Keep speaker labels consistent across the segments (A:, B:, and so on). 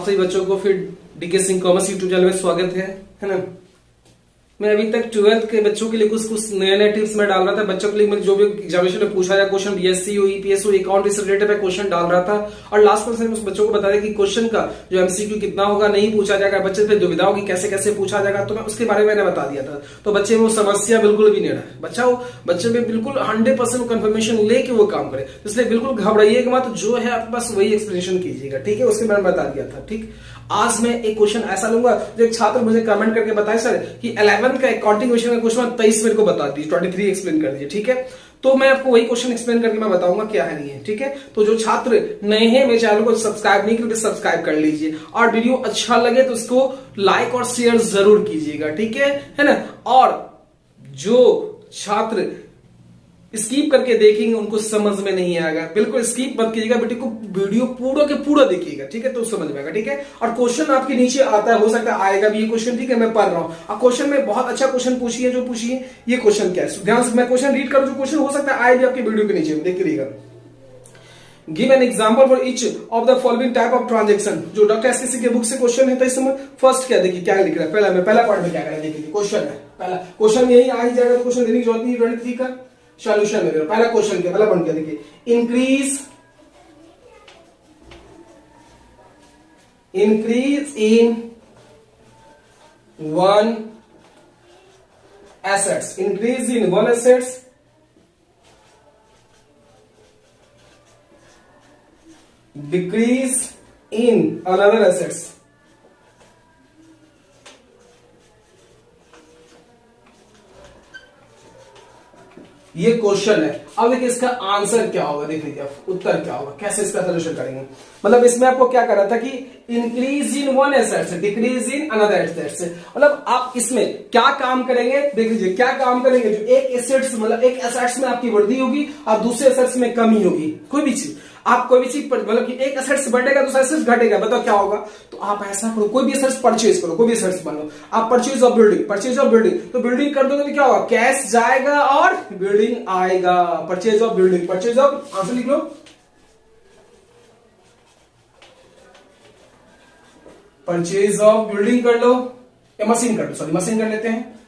A: आप सभी बच्चों को फिर DK Singh commerce YouTube channel में स्वागत है ना। मैं अभी तक 12th के बच्चों के लिए कुछ नए नए टिप्स में डाल रहा था। बच्चों के लिए जो भी एग्जामिनेशन में पूछा जाए क्वेश्चन, बीएससी हो, ईपीएस हो, अकाउंट से रिलेटेड मैं क्वेश्चन डाल रहा था। और लास्ट में उस बच्चों को बता दें कि क्वेश्चन का जो एमसीक्यू कितना होगा, नहीं पूछा जाएगा, बच्चे पे दुविधा होगी कैसे कैसे पूछा जाएगा, तो मैं उसके बारे में मैंने बता दिया था। तो बच्चे में वो समस्या बिल्कुल भी नहीं रहा। बच्चे में बिल्कुल 100% कंफर्मेशन लेके वो काम करे, इसलिए बिल्कुल घबराइएगा मत। जो है आपके पास वही एक्सप्लेनेशन कीजिएगा, ठीक है। उसके बारे में बता दिया था, ठीक। आज मैं एक क्वेश्चन ऐसा लूंगा जो एक छात्र मुझे कमेंट करके बताए सर कि 11 का अकाउंटिंग क्वेश्चन का क्वेश्चन 23 मेरे को बता दीजिए, 23 एक्सप्लेन कर दीजिए, ठीक है। तो मैं आपको वही क्वेश्चन एक्सप्लेन करके मैं बताऊंगा क्या है नहीं है, ठीक है। तो जो छात्र नए हैं मेरे चैनल को सब्सक्राइब नहीं किए सब्सक्राइब कर लीजिए, और वीडियो अच्छा लगे तो उसको लाइक और शेयर जरूर कीजिएगा, ठीक है ना। और जो छात्र स्कीप करके देखेंगे उनको समझ में नहीं आएगा, बिल्कुल स्कीप मत कीजिएगा, बेटे को वीडियो पूरा के पूरा देखिएगा, ठीक है, तो समझ में आएगा, ठीक है। और क्वेश्चन आपके नीचे आता है, हो सकता है आएगा भी ये क्वेश्चन, ठीक है, मैं पढ़ रहा हूं। और क्वेश्चन में बहुत अच्छा क्वेश्चन पूछिए, जो पूछिए ये क्वेश्चन क्या है, ध्यान से मैं क्वेश्चन रीड करूं, जो क्वेश्चन हो सकता है आए भी आपके वीडियो के नीचे, देखिएगा। Give an example for each of the following type of transaction. जो डॉक्टर एसकेसी के बुक से क्वेश्चन है, तो इसमें फर्स्ट क्या देखिए क्या लिख रहा है, पहला पार्ट में क्या करें देखिए, क्वेश्चन है पहला क्वेश्चन यही आ ही जाएगा, तो क्वेश्चन देने की जरूरत नहीं, 23 का सॉल्यूशन में पहला क्वेश्चन क्या, पहला पॉइंट क्या देखिए, increase in one assets, increase in one assets decrease in another assets. ये क्वेश्चन है। अब देखिए इसका आंसर क्या होगा, देख लीजिए आप उत्तर क्या होगा, कैसे इसका सोल्यूशन करेंगे। मतलब इसमें आपको क्या करना था कि increase in one assets decrease in another assets, मतलब आप इसमें क्या काम करेंगे, देख लीजिए क्या काम करेंगे। जो एक एसेट्स मतलब एक एसेट्स में आपकी वृद्धि होगी और दूसरे एसेट्स में कमी होगी, कोई भी चीज आप कोई भी चीज मतलब कि एक एसेट्स बढ़ेगा दूसरा एसेट्स घटेगा, बताओ क्या होगा। तो आप ऐसा करो, कोई भी एसेट्स परचेज करो, कोई भी एसेट्स बनो, आप परचेज ऑफ बिल्डिंग, तो बिल्डिंग कर दोगे तो क्या होगा, कैश जाएगा और बिल्डिंग आएगा। Purchase of building, purchase of, answer लिख लो, परचेज ऑफ बिल्डिंग कर लो, या मशीन कर लो, सॉरी मशीन कर लेते हैं,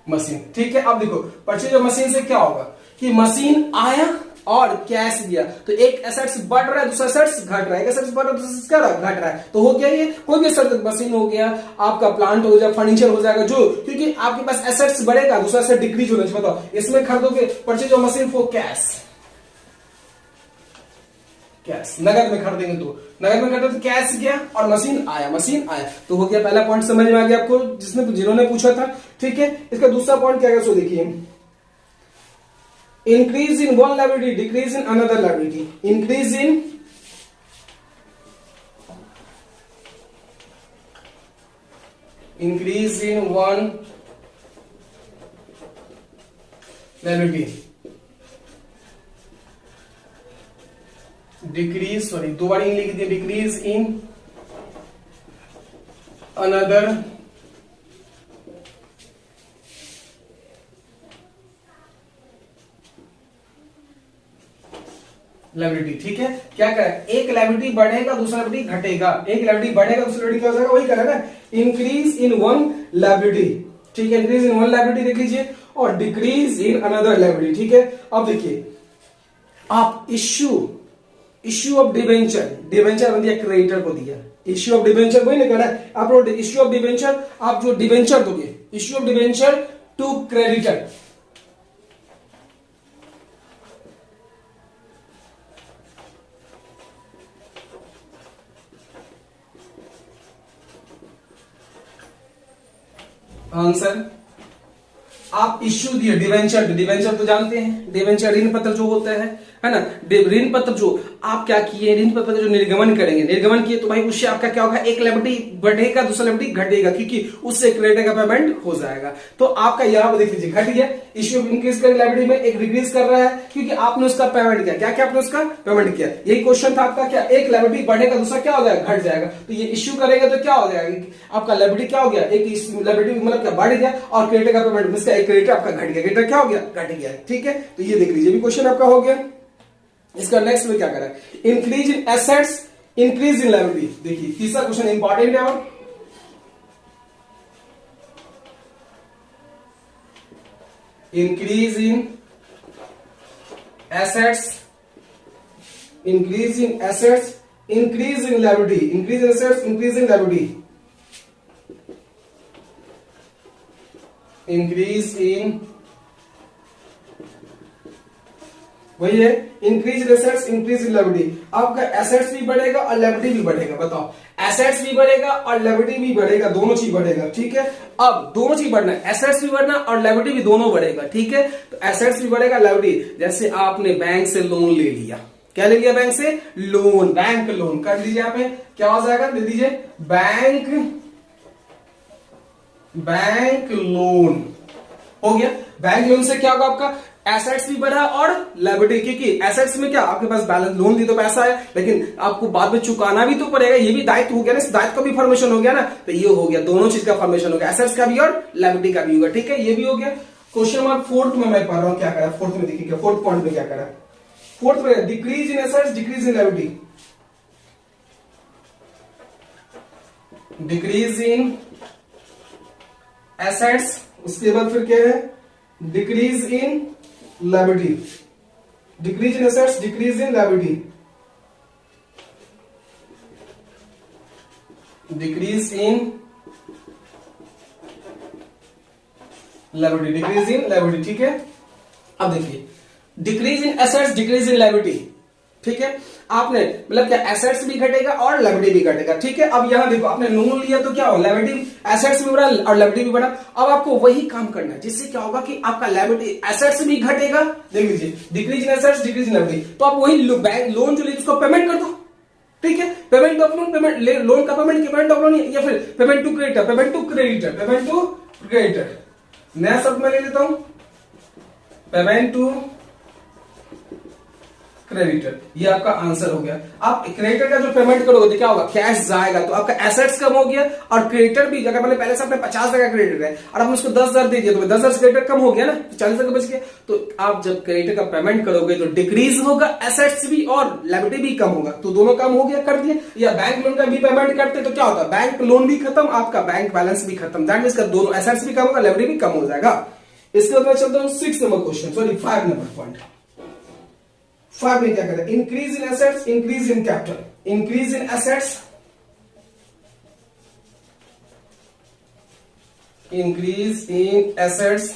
A: मशीन, ठीक है। अब देखो परचेज ऑफ मशीन से क्या होगा कि मशीन आया और कैश दिया, तो एक एसेट्स बढ़ रहा है दूसरा एसेट्स घट रहा है, एक एसेट्स बढ़ रहा है दूसरा क्या घट रहा है, तो हो गया ये कोई भी एसेट, मशीन हो गया, आपका प्लांट हो जाए, फर्नीचर हो जाएगा, जो क्योंकि आपके पास एसेट्स बढ़ेगा दूसरा एसेट डिक्रीज होना चाहिए। बताओ इसमें खरीदोगे purchase of machine for cash, cash नगद में खरीदेंगे, तो नगद में खरीदे तो कैश गया और मशीन आया, तो हो गया पहला पॉइंट, समझ में आ गया आपको जिन्होंने पूछा था, ठीक है। इसका दूसरा पॉइंट क्या है, सो देखिए, increase in one liability decrease in another liability, increase in one liability decrease, sorry दो बार लिख दिया, decrease in another लायबिलिटी, ठीक है। क्या करें, एक लायबिलिटी बढ़ेगा दूसरा लायबिलिटी घटेगा, एक लायबिलिटी बढ़ेगा दूसरा लायबिलिटी क्या हो जाएगा, वही करें ना, इंक्रीज इन वन लायबिलिटी, ठीक है, इंक्रीज इन वन लायबिलिटी देख लीजिए, और डिक्रीज इन अनदर लायबिलिटी, ठीक है। अब देखिए आप इश्यू ऑफ डिबेंचर बन दिया, क्रेडिटर को दिया, इश्यू ऑफ डिबेंचर वही नहीं करना है आप लोग, इश्यू ऑफ डिबेंचर, आप जो डिबेंचर दोगे, issue of debenture to creditor, answer आप इश्यू दिए डिवेंचर तो जानते हैं, डिवेंचर ऋण पत्र जो होता है ना, ऋण पत्र जो आप क्या किए, ऋण पत्र जो निर्गमन करेंगे, निर्गमन किए तो भाई उससे आपका क्या होगा, एक लायबिलिटी बढ़ेगा दूसरा लायबिलिटी घटेगा, क्योंकि उससे क्रेडिटर का पेमेंट हो जाएगा। तो आपका यहां देख लीजिए घट गया, इश्यू इंक्रीज कर लायबिलिटी में एक डिक्रीज कर रहा है, क्योंकि आपने उसका पेमेंट किया, क्या आपने उसका पेमेंट किया, यही क्वेश्चन था आपका, क्या एक लायबिलिटी बढ़ेगा दूसरा क्या हो जाएगा, घट जाएगा। तो ये इश्यू करेगा तो क्या हो जाएगा, आपका लायबिलिटी क्या हो गया, एक लायबिलिटी मतलब क्या बढ़ गया, और क्रेडिटर का पेमेंट इसका एक क्रेडिटर आपका घट गया, क्रेडिटर क्या हो गया, घट गया, ठीक है। तो ये देख लीजिए भी क्वेश्चन आपका हो गया। इसका नेक्स्ट में क्या करा, increase in assets increase in liability, देखिए तीसरा क्वेश्चन इंपॉर्टेंट है और increase in assets, increase in assets, increase in liability, increase in assets, increase in liability, increase in, वही है इंक्रीज एसेट्स, इंक्रीज इन लायबिलिटी। आपका एसेट्स भी बढ़ेगा और लायबिलिटी भी बढ़ेगा, बताओ एसेट्स भी बढ़ेगा और लायबिलिटी भी बढ़ेगा, दोनों चीज बढ़ेगा, ठीक है। अब दोनों चीज बढ़ना है, एसेट्स भी बढ़ना और लायबिलिटी भी दोनों बढ़ेगा, ठीक है। तो एसेट्स भी बढ़ेगा, लायबिलिटी, जैसे आपने बैंक से लोन ले लिया, क्या ले लिया बैंक से, लोन, बैंक लोन कर लीजिए, आप क्या हो जाएगा, दे दीजिए बैंक लोन, हो गया। बैंक लोन से क्या होगा, आपका एसेट्स भी बढ़ा और लायबिलिटी, क्योंकि एसेट्स में क्या आपके पास बैलेंस, लोन दी तो पैसा है, लेकिन आपको बाद में चुकाना भी तो पड़ेगा, ये भी दायित्व हो गया ना, इस दायित्व का भी फॉर्मेशन हो गया ना, तो ये हो गया, दोनों चीज का फॉर्मेशन हो गया, एसेट्स का भी और लायबिलिटी का भी होगा, ठीक है। ये भी हो गया। क्वेश्चन नंबर फोर्थ में मैं पढ़ रहा हूं क्या करा, फोर्थ में देखिए फोर्थ पॉइंट में क्या करा, फोर्थ में decrease in assets, decrease in liability, decrease in assets, उसके बाद फिर क्या है, decrease in liability, decrease in assets, decrease in liability, decrease in liability, decrease in liability, ठीक है। अब देखिए decrease in assets, decrease in liability, ठीक है। आपने मतलब क्या एसेट्स भी घटेगा और लायबिलिटी भी घटेगा, ठीक है। अब यहां देखो आपने लोन लिया तो क्या हो, लायबिलिटी, एसेट्स भी बढ़ा और लायबिलिटी भी बढ़ा। अब आपको वही काम करना है, जिससे क्या होगा कि आपका लायबिलिटी, एसेट्स भी घटेगा, देख लीजिए decrease in assets, decrease in liability, तो आप वही बैंक लोन जो लिया उसको पेमेंट कर दो, ठीक है। Payment of loan, payment loan का पेमेंट ऑफ लोन, या फिर payment to creditor, payment to creditor, payment to creditor, नया शब्द मैं ले लेता हूं, पेमेंट टू क्रेडिटर, ये आपका आंसर हो गया। आप क्रेडिटर का जो पेमेंट करोगे तो क्या होगा, कैश जाएगा, तो आपका एसेट्स कम हो गया और क्रेडिटर भी, अगर मतलब पहले से आपने 50,000 का क्रेडिटर है और आपने उसको 10,000 दे दिया, तो 10,000 क्रेडिटर कम हो गया ना, तो 40,000 का बच गया। तो आप जब क्रेडिटर का पेमेंट करोगे तो डिक्रीज होगा, एसेट्स भी और लायबिलिटी भी कम होगा, तो दोनों कम हो गया, कर दिए। या बैंक लोन का भी पेमेंट करते तो क्या होता है, बैंक लोन भी खत्म, आपका बैंक बैलेंस भी खत्म, दैट मींस दोनों एसेट्स भी कम होगा, लायबिलिटी भी कम हो जाएगा। इसके बाद मैं चलता हूं 6 number question, sorry 5 number point. 5 में क्या करें, increase in assets, increase in capital, increase in assets, increase in assets,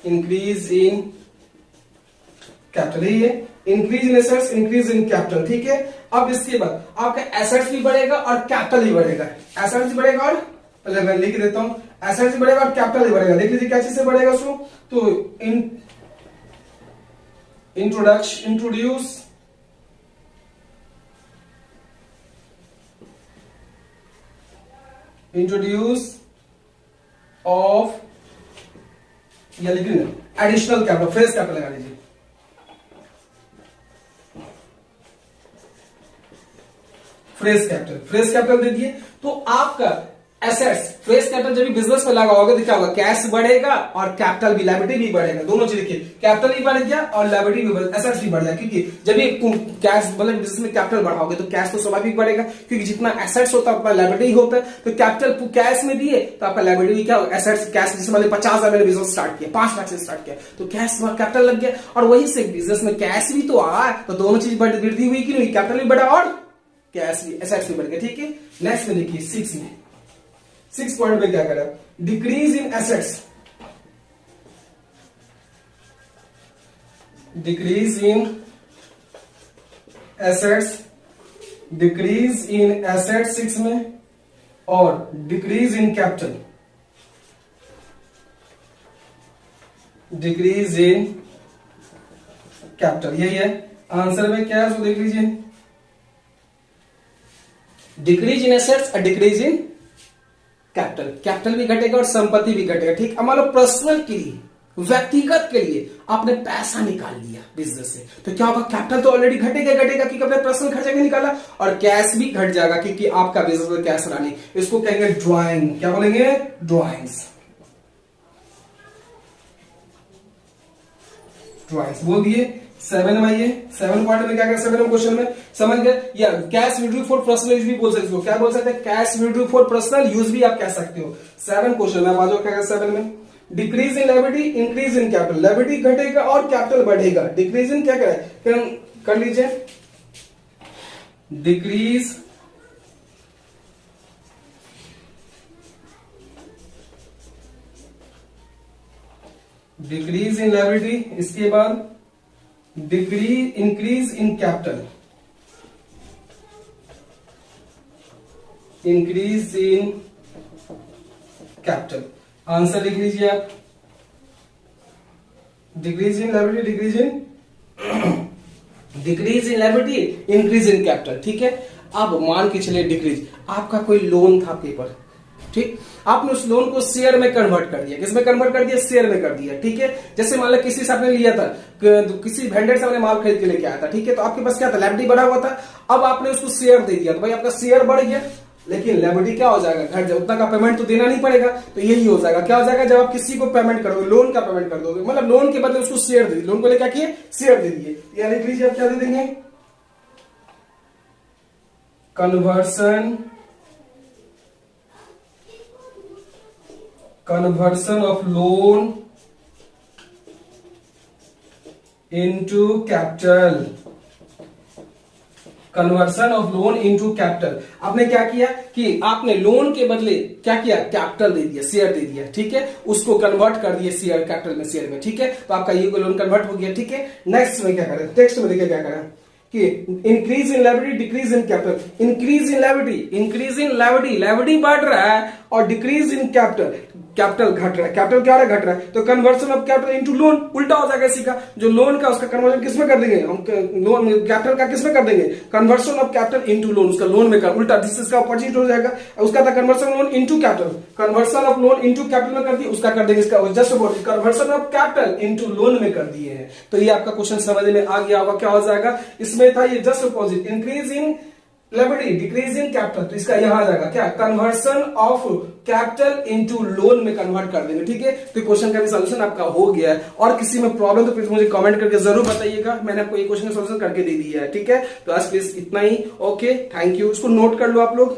A: increase in capital, ये increase in assets, increase in capital, ठीक है। अब इसके बाद आपका एसेट्स भी बढ़ेगा और कैपिटल भी बढ़ेगा, एसेट्स भी बढ़ेगा और, पहले मैं लिख देता हूं, एसेट्स भी बढ़ेगा और कैपिटल भी बढ़ेगा। देख लीजिए क्या चीज से बढ़ेगा उसको, तो introduce of, या लिख लीजिए एडिशनल कैपिटल, फ्रेश कैपिटल लगा लीजिए, फ्रेश कैपिटल दे दिए। तो आपका एसेट्स, फ्रेश कैपिटल जब भी बिजनेस में लगा होगा तो क्या होगा, कैश बढ़ेगा और कैपिटल भी, लायबिलिटी भी बढ़ेगा, दोनों चीज देखिए, कैपिटल भी बढ़ गया और लायबिलिटी भी बढ़, एसेट्स भी बढ़ गया, क्योंकि जब भी तुम कैश मतलब बिजनेस में कैपिटल बढ़ाओगे तो कैश तो स्वाभाविक बढ़ेगा, क्योंकि जितना एसेट्स होता है उतना लायबिलिटी होता है। तो कैपिटल कैश में दिए तो आपका लायबिलिटी भी क्या होगा, एसेट्स कैश, जैसे मतलब 50,000 मैंने बिजनेस स्टार्ट किया, 5 लाख से स्टार्ट किया, तो कैश कैपिटल लग गया, और वही से बिजनेस में कैश भी तो आया, तो दोनों चीज वृद्धि हुई कि नहीं, कैपिटल भी बढ़ा और कैश भी, एसेट्स भी बढ़ गया, ठीक है। नेक्स्ट में देखिए 6 में, 6 पॉइंट में क्या करा, decrease in assets, decrease in assets, decrease in assets 6 में, और decrease in capital, decrease in capital, यही है आंसर में क्या है, उसको देख लीजिए, डिक्रीज इन एसेट्स और डिक्रीज इन कैपिटल, कैपिटल भी घटेगा और संपत्ति भी घटेगा, ठीक। अब मान लो पर्सनल के लिए, व्यक्तिगत के लिए आपने पैसा निकाल लिया बिजनेस से, तो क्या होगा, कैपिटल तो ऑलरेडी घटेगा क्योंकि आपने पर्सनल खर्चा भी निकाला, और कैश भी घट जाएगा क्योंकि आपका बिजनेस में कैश रहा नहीं। इसको कहेंगे ड्रॉइंग, क्या बोलेंगे, ड्रॉइंग्स, ड्रॉइंग्स बोल दिए। 7 में ये 7 पॉइंट में क्या क्या 7 क्वेश्चन में समझ गए। या cash withdrew for personal use भी बोल सकते हो, क्या बोल सकते हैं, cash withdrew for personal use भी आप कह सकते हो। 7 क्वेश्चन में आ जाओ क्या 7 में, decrease in liability increase in capital, liability घटेगा और कैपिटल बढ़ेगा। डिक्रीज इन क्या करें, कर लीजिए डिक्रीज डिक्रीज इन लायबिलिटी, इसके बाद increase in capital, increase in capital. Answer लिख लीजिए आप, decrease in liability, decrease in liability, increase in capital. ठीक है, अब मान के चलिए डिक्रीज, आपका कोई लोन था पेपर, ठीक, आपने उस लोन को शेयर में कन्वर्ट कर दिया। किसमें कन्वर्ट कर दिया, शेयर में कर दिया। ठीक है, जैसे मान लो किसी से आपने लिया था, किसी वेंडर से आपने माल खरीद के लेके आया था, ठीक है, तो आपके पास क्या था, लायबिलिटी बढ़ा हुआ था, अब आपने उसको शेयर दे दिया, तो भाई आपका शेयर बढ़ गया, लेकिन लायबिलिटी क्या हो जाएगा, घट जाएगा, उतना का पेमेंट तो देना नहीं पड़ेगा। तो यही हो जाएगा, क्या हो जाएगा, जब आप किसी को पेमेंट करोगे, लोन का पेमेंट कर दोगे, मतलब लोन के बदले उसको शेयर दे दिए, लोन को लेकर क्या किए, शेयर दे दिए। या लिख लीजिए आप क्या दे देंगे, conversion of loan into capital, conversion of loan into capital. आपने क्या किया कि आपने लोन के बदले क्या किया, कैपिटल दे दिया, शेयर दे दिया। ठीक है, उसको कन्वर्ट कर दिया शेयर, कैपिटल में, शेयर में। ठीक है, तो आपका ये लोन कन्वर्ट हो गया। ठीक है, नेक्स्ट में क्या करें, टेक्स्ट में देखिए क्या करें कि increase in liability, decrease in capital. Increase in liability, increase in liability, liability बढ़ रहा है, और डिक्रीज इन कैपिटल, कैपिटल घट रहा है। कैपिटल क्या घट रहा है, तो conversion of capital into loan, उल्टा हो जाएगा इसी का। जो लोन का उसका कन्वर्जन किसमें कर देंगे हम, लोन कैपिटल का किसमें कर देंगे, conversion of capital into loan, उसका लोन में कर, उल्टा इसका अपोजिट हो जाएगा। उसका था conversion loan into capital, conversion of loan into capital में कर दिया, उसका कर देंगे इसका just opposite, conversion of capital into loan में कर दिए हैं। तो ये आपका क्वेश्चन समझ में आ गया होगा, क्या हो जाएगा, इसमें था ये just opposite, increase in liability, decrease in capital, तो इसका यहां आ जाएगा क्या, conversion of capital into loan में कन्वर्ट कर देंगे। ठीक है, तो क्वेश्चन का भी सॉल्यूशन आपका हो गया है। और किसी में प्रॉब्लम तो प्लीज मुझे कमेंट करके जरूर बताइएगा, मैंने आपको ये क्वेश्चन का सॉल्यूशन करके दे दिया है। ठीक है, तो आज प्लीज इतना ही, ओके, थैंक यू। इसको नोट कर लो आप लोग।